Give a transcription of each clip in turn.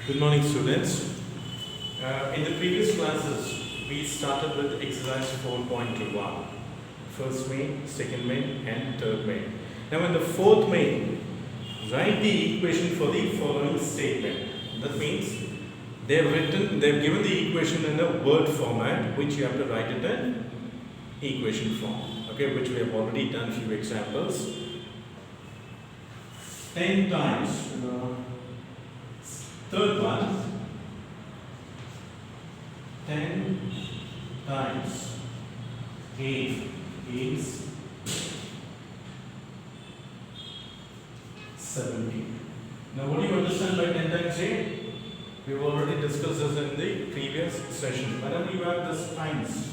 Good morning, students. In the previous classes, we started with exercise 4.21. First main, second main, and third main. Now, in the fourth main, write the equation for the following statement. That means they've given the equation in a word format, which you have to write it in equation form. Okay, which we have already done a few examples. 10 times. Third one, 10 times 8 is 70. Now, what do you understand by 10 times 8? We've already discussed this in the previous session. Whenever you have this times,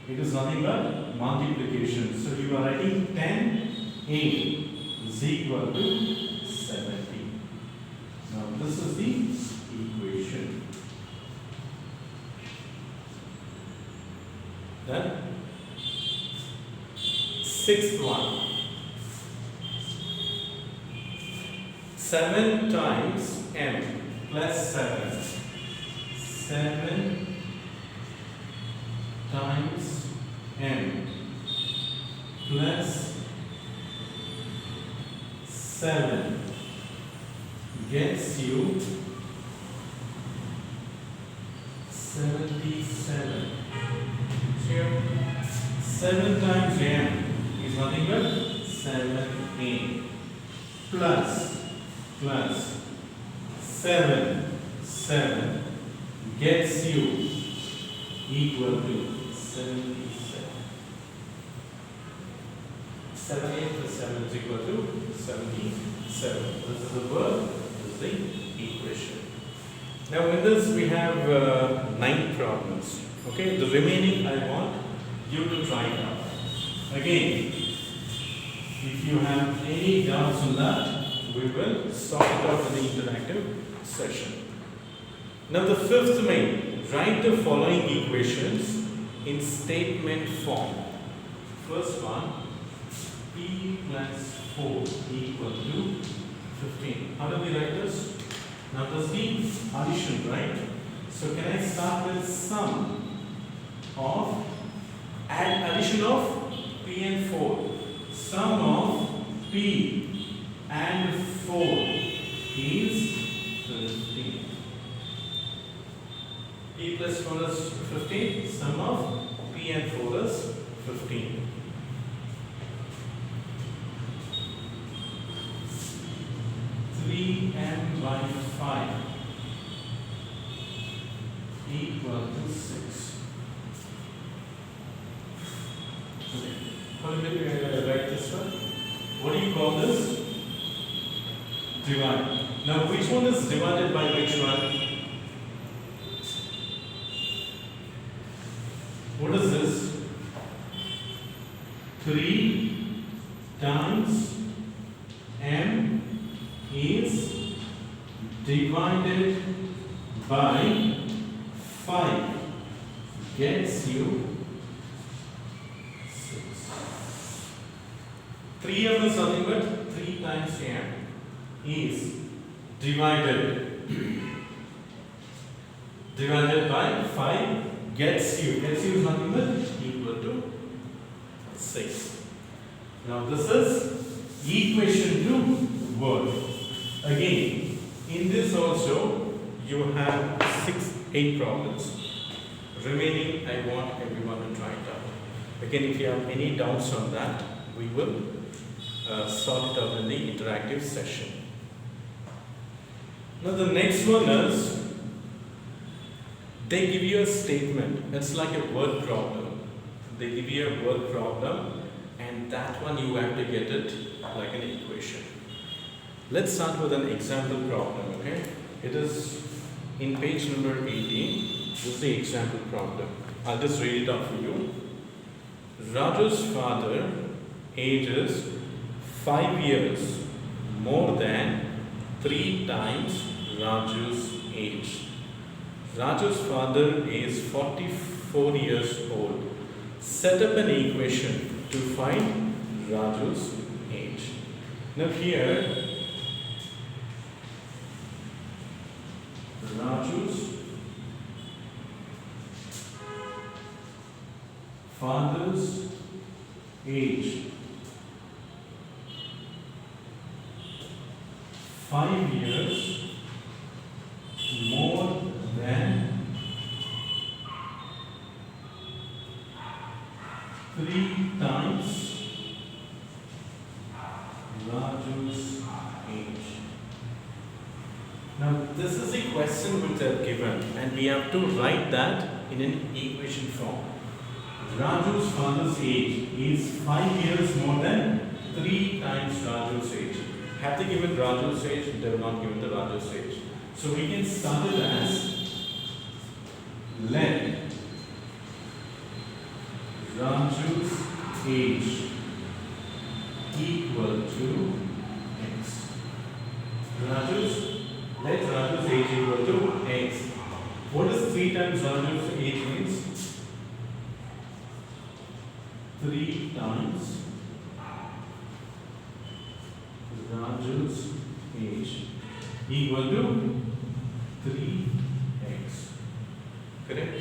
it is nothing but multiplication. So, you are writing 10, 8 is equal to 70. Now, this is the equation. Then, sixth one. 7 times m plus 7. 7 times m plus 7 gets you 77. So 7 times m is nothing but 7a plus 7 gets you equal to 77. 7a plus 7 is equal to 77. This is the word. The equation. Now in this we have 9 problems. Okay, the remaining I want you to try it out. Again, if you have any doubts on that, we will sort it out in the interactive session. Now the fifth main, write the following equations in statement form. First one, p plus 4 equal to 15. How do we write this? Now this is the addition, right? So can I start with sum of addition of p and 4? Sum of p and 4 is 15. P plus 4 is 15. Sum of p and 4 is 15. M by 5 equal to 6. Okay. How do we write this one? What do you call this? Divide. Now, which one is divided by which one? What is this? 3 times m is divided by 5 gets you 6. 3m is nothing but 3 times m is divided by 5 gets you is nothing but equal to 6. Now this is equation to word. Again, in this also you have 8 problems. Remaining, I want everyone to try it out. Again, if you have any doubts on that, we will sort it out in the interactive session. Now the next one is, they give you a statement. It's like a word problem. They give you a word problem, and that one you have to get it like an equation. Let's start with an example problem, okay? It is in page number 18. This is the example problem. I'll just read it out for you. Raju's father ages 5 years more than 3 times Raju's age. Raju's father is 44 years old. Set up an equation to find Raju's age. Now here Raju's father's age 5 years more than 3 times Raju's age. Now this is a question which they have given and we have to write that in an equation form. Raju's father's age is 5 years more than 3 times Raju's age. Have they given Raju's age? They have not given the Raju's age. So we can start it as let Raju's age equal to x. Let Raju's age equal to x. What is 3 times Raju's age means? 3 times Raju's age equal to 3x. Correct?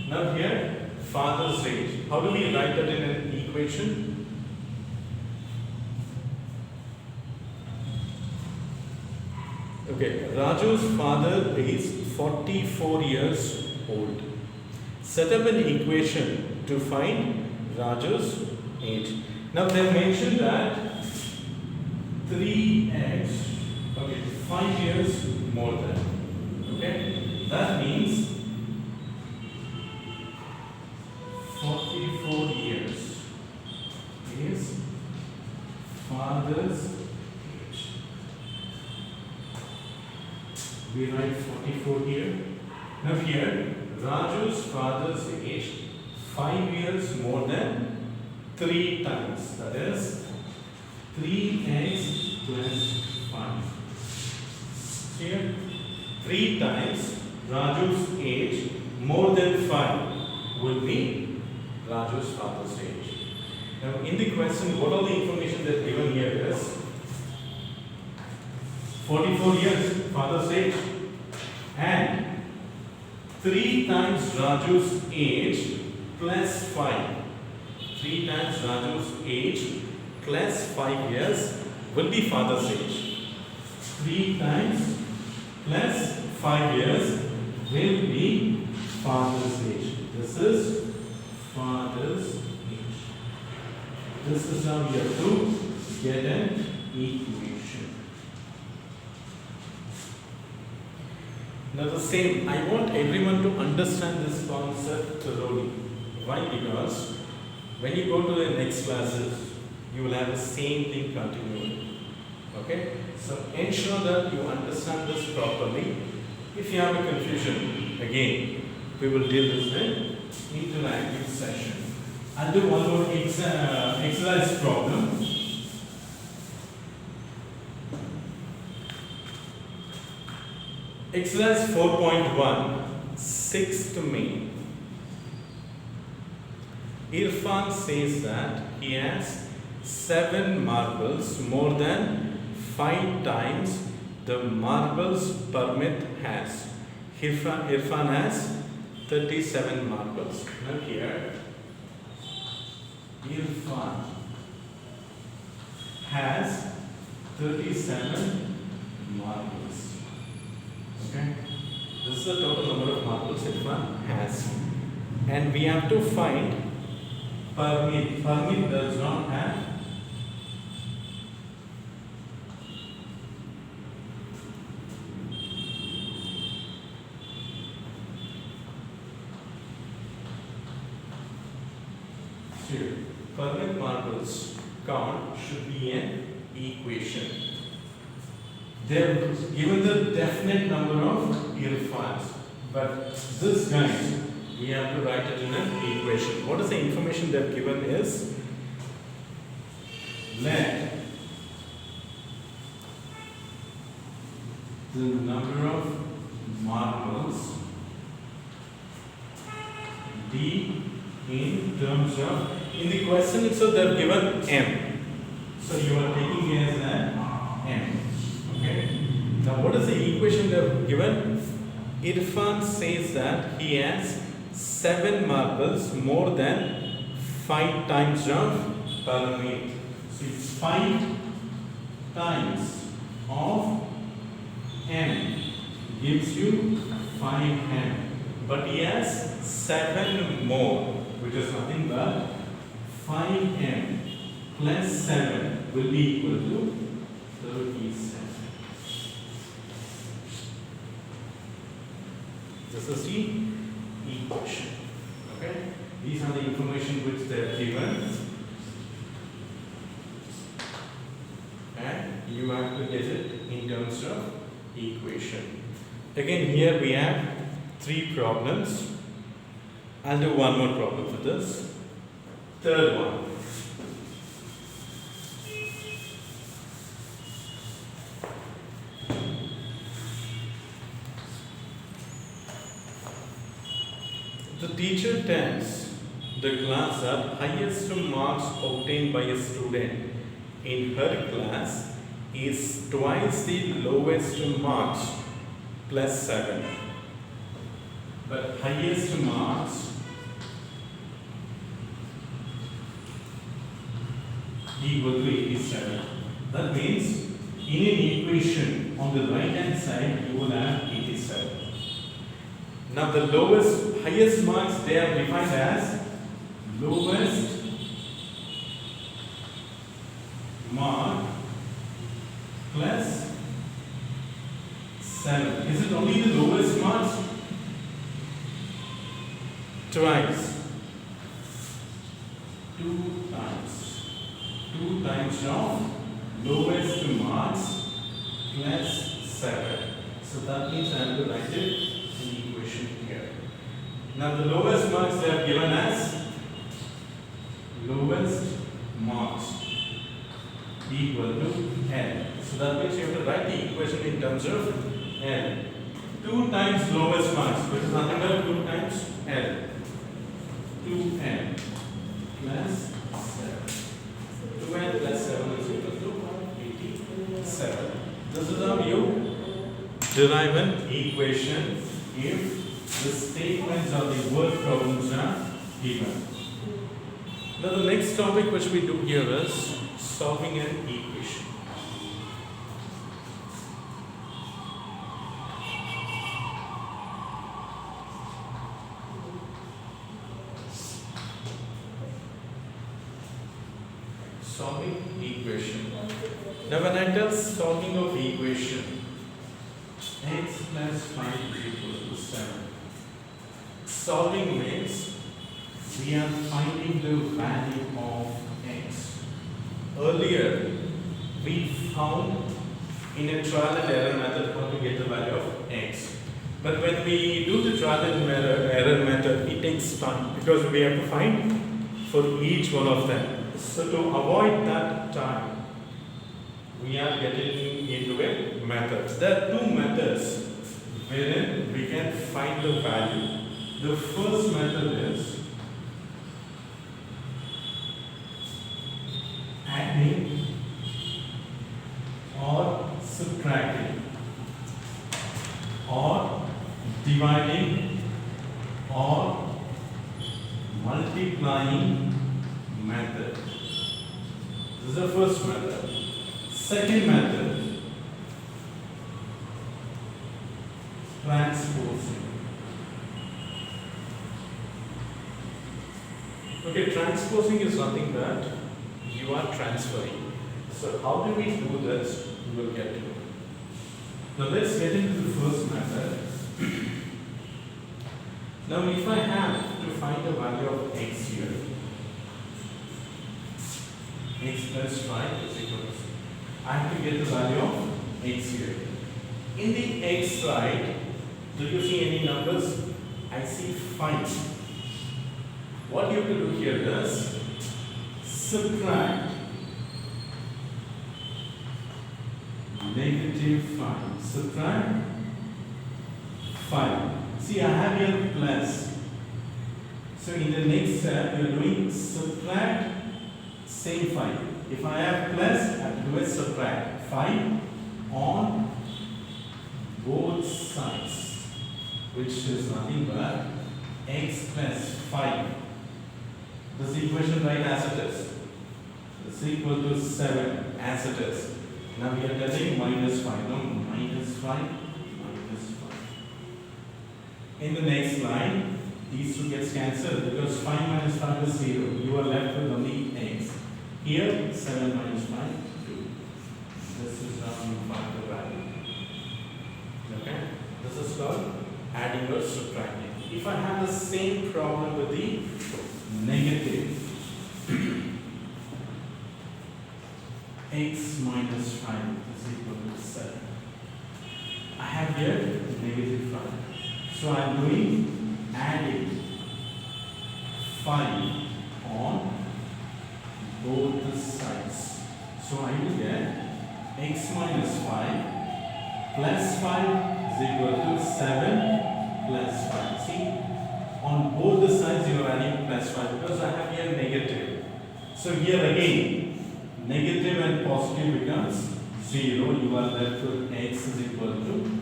Now here, father's age. How do we write that in an equation? Okay, Raju's father is 44 years old. Set up an equation to find Raju's age. Now they mentioned that 3x, okay, 5 years more than, okay, that means 44 years is father's age. We write 44 here. Now here, Raju's father's age 5 years more than 3 times, that is 3x plus 5. Here, 3 times Raju's age more than 5 will be Raju's father's age. Now, in the question, what all the information that's given here is 44 years father's age and 3 times Raju's age plus 5. 3 times Raju's age plus 5 years will be father's age. 3 times plus 5 years will be father's age. This is father's age. This is how we have to get an equation. Now the same, I want everyone to understand this concept thoroughly. Why? Because when you go to the next classes, you will have the same thing continuing. Okay? So ensure that you understand this properly. If you have a confusion, again, we will deal with an interactive session. I'll do one more exercise problem. Exercise 4.1, 6th main. Irfan says that he has 7 marbles more than 5 times the marbles permit has. Irfan has 37 marbles. Now here, Irfan has 37 marbles. Okay, this is the total number of marbles Irfan has, and we have to find permit. Permit does not have permit marbles count should be an equation. They have given the definite number of Irfans, but this guys we have to write it in an equation. What is the information they have given is let the number of marbles be in terms of, in the question itself they have given m, so you are taking it as an m. Okay, now what is the equation they have given? Irfan says that he has 7 marbles more than 5 times of Parmeet. So it's 5 times of m gives you 5m. But he has 7 more, which is nothing but 5m plus 7 will be equal to 37. This is the equation. Okay? These are the information which they are given. And you have to get it in terms of equation. Again, here we have 3 problems. I'll do one more problem for this. Third one. The teacher tells the class that highest marks obtained by a student in her class is twice the lowest marks plus 7. But highest marks equal to 87. That means in an equation on the right hand side you will have 87. Now the highest marks they are defined as lowest mark plus 7. Is it only the lowest marks? Twice. 2 times. 2 times of lowest marks plus 7. So that means I have to write it in the equation here. Now the lowest marks they are given as lowest marks equal to L. So that means you have to write the equation in terms of L. 2 times lowest marks, which is nothing but 2 times L. 2N plus 7. 2N plus 7 is equal to 87. This is how you derive an equation if the statements or the word problems are given. Now the next topic which we do here is solving an equation. Solving equation. Now when I tell solving of equation, x plus 5 is equal to 7. Solving means we are finding the value of x. Earlier, we found in a trial and error method how to get the value of x. But when we do the trial and error method, it takes time because we have to find for each one of them. So to avoid that time, we are getting into a method. There are 2 methods wherein we can find the value. The first method is adding or subtracting or dividing or multiplying method. This is the first method. Second method, transposing. Okay, transposing is something that you are transferring. So how do we do this? We will get to it. Now let's get into the first method. Now if I have to find the value of x here, x plus 5 is equal to 6. I have to get the value of x here. In the x side, do you see any numbers? I see 5. What you have to do here is subtract -5. Subtract 5. See, I have here plus. So in the next step, you are doing subtract same 5. If I have plus, I have to do a subtract 5 on both sides. which is nothing but x plus 5. This is the equation right as it is. It's equal to 7 as it is. Now we are telling minus 5. No, minus 5, minus 5. In the next line, these two gets cancelled because 5 minus 5 is 0. You are left with only x. Here, 7 minus 5, 2. This is how you find the value. Okay? This is called adding or subtracting. If I have the same problem with the negative x minus 5 is equal to 7. I have here negative 5. So I am doing adding 5 on both the sides. So I will get x minus 5 plus 5 is equal to 7 plus 5. See, on both the sides you are adding plus 5 because I have here negative. So here again, negative and positive becomes 0. You are left with x is equal to 2.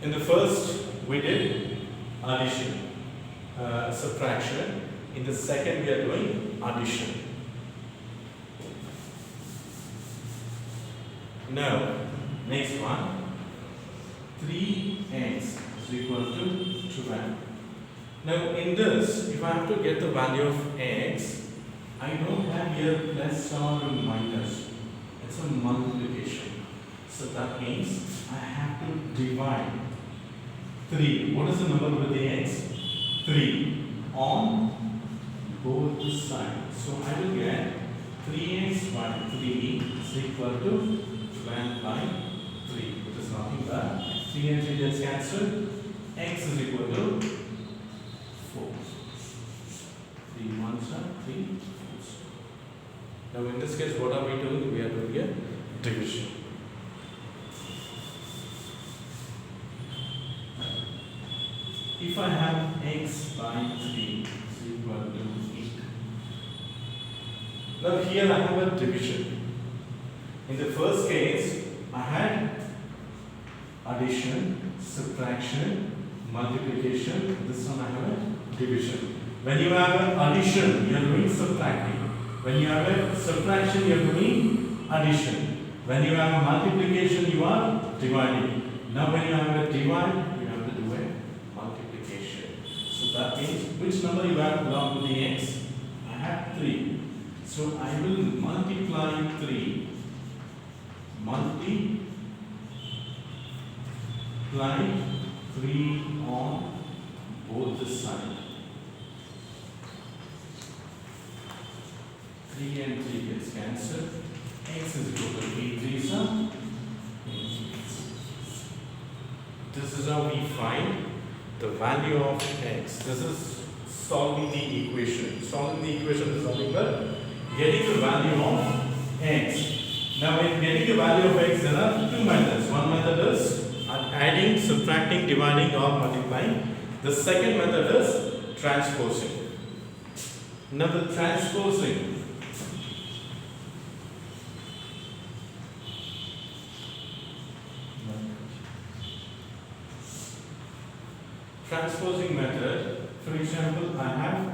In the first, we did addition, subtraction. In the second, we are doing addition. Now, next one, 3x is equal to 12. Now, in this, if I have to get the value of x, I don't have here plus or minus. It's a multiplication. So that means I have to divide 3. What is the number with the x? 3 on both the sides. So I will get 3x by 3 is equal to 12 by 3, which is nothing but 3 and 3 gets cancelled. X is equal to 4. 3 ones are 3 fours. Now in this case, what are we doing? We are doing a division. If I have x by 3 is equal to 8. Now here I have a division. In the first case, I had addition, subtraction, multiplication. This one I have a division. When you have an addition, you are doing subtracting. When you have a subtraction, you are doing addition. When you have a multiplication, you are dividing. Now when you have a divide, you have to do a multiplication. So that means which number you have along with the x? I have 3. So I will multiply 3. Multiply 3 on both the sides. 3 and 3 gets cancelled. X is equal to 8 3s are 8. This is how we find the value of x. This is solving the equation. Solving the equation is nothing but getting the value of x. Now in getting the value of x, there are two methods. One method is adding, subtracting, dividing or multiplying. The second method is transposing. Now the transposing, method, for example, I have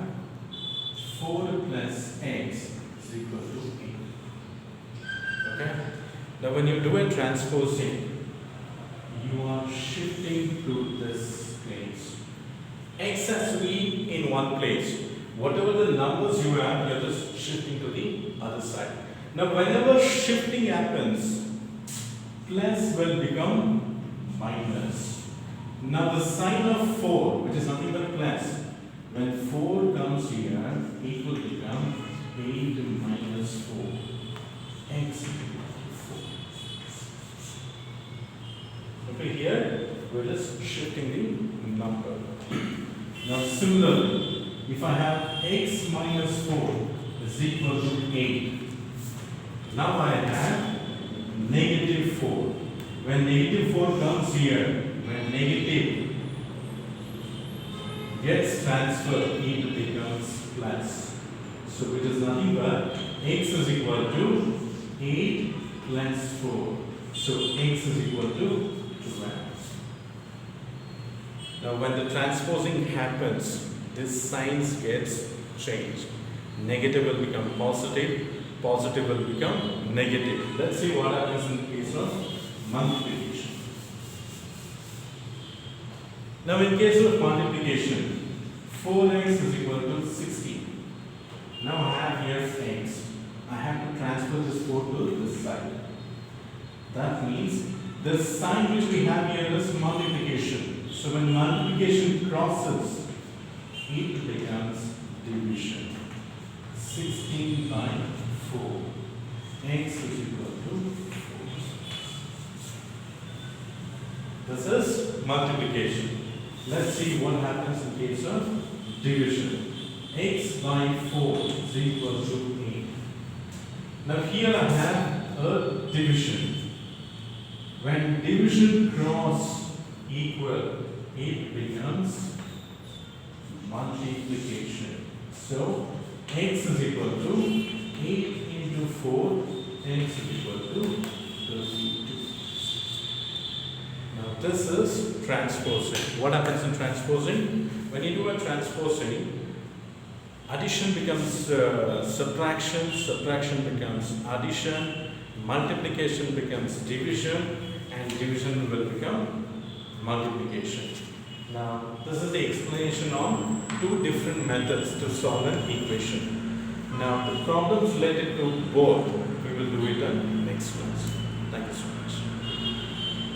4 plus x is equal to 8. Okay? Now when you do a transposing, you are shifting to this place. X has to be in one place. Whatever the numbers you have, you are just shifting to the other side. Now whenever shifting happens, plus will become minus. Now the sign of 4, which is nothing but plus, when 4 comes here, it will become 8 minus 4. X is equal to 4. Okay, here we're just shifting the number. Now similarly, if I have x minus 4 is equal to 8, now I have negative 4. When negative 4 comes here, when negative gets transferred, it becomes plus. So it is nothing but x is equal to 8 plus 4. So x is equal to 2x. Now when the transposing happens, this signs gets changed. Negative will become positive, positive will become negative. Let's see what happens in case of multiplication. Now in case of multiplication, 4x is equal to 16. Now I have here x. I have to transfer this 4 to this side. That means the sign which we have here is multiplication. So when multiplication crosses, it becomes division. 16 by 4. X is equal to 4. This is multiplication. Let's see what happens in case of division. X by 4 is equal to 8. Now here I have a division. When division cross equal, it becomes multiplication. So x is equal to 8 into 4, x is equal to 32. Now this is transposing. What happens in transposing? When you do a transposing, addition becomes subtraction, subtraction becomes addition, multiplication becomes division, and division will become multiplication. Now, this is the explanation on two different methods to solve an equation. Now, the problems related to both, we will do it in next class. Thank you so much.